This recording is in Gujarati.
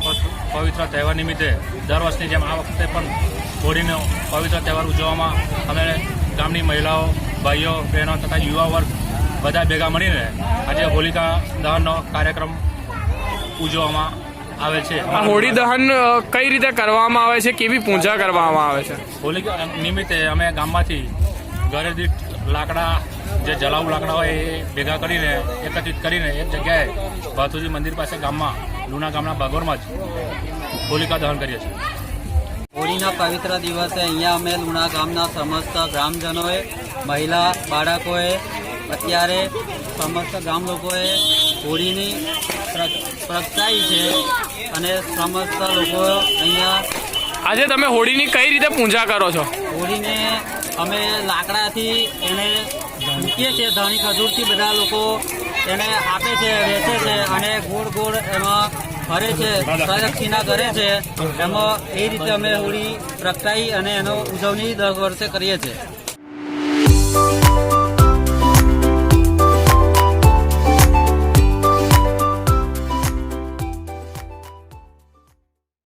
પાવન પવિત્ર તહેવાર નિમિત્તે દર વર્ષની જેમ આ વખતે પણ હોળીનો પવિત્ર તહેવાર ઉજવવામાં અમે ગામની મહિલાઓ, ભાઈઓ, બહેનો તથા યુવા વર્ગ બધા ભેગા મળીને આજે હોલિકા દહનનો કાર્યક્રમ ઉજવવામાં આવે છે. હોળી દહન કઈ રીતે કરવામાં આવે છે, કેવી પૂજા કરવામાં આવે છે? હોલિકા નિમિત્તે અમે ગામમાંથી ઘરે દીઠ લાકડા, જે જલાઉ લાકડા હોય એ ભેગા કરીને એકત્રિત કરીને એક જગ્યાએ ભાથુજી મંદિર પાસે ગામમાં લુણા ગામના બાગોરમાં જ હોલિકા દહન કરીએ છીએ. હોળીના પવિત્ર દિવસે અહીંયા અમે લુણા ગામના સમસ્ત ગ્રામજનોએ, મહિલા, બાળકોએ, અત્યારે સમસ્ત ગામ લોકોએ હોળીની પ્રગટાઈ છે અને સમસ્ત લોકો અહીંયા આજે તમે હોળીની કઈ રીતે પૂજા કરો છો? હોળીને અમે લાકડાથી એને મૂકીએ છીએ, ધણી ખજૂરથી બધા લોકો એને આપે છે, વેચે છે અને ગોળ ગોળ એમાં ફરે છે, પ્રદક્ષિણા કરે છે. એમાં એ રીતે અમે હોળી પ્રગટાઈ અને એનો ઉજવણી દર વર્ષે કરીએ છીએ.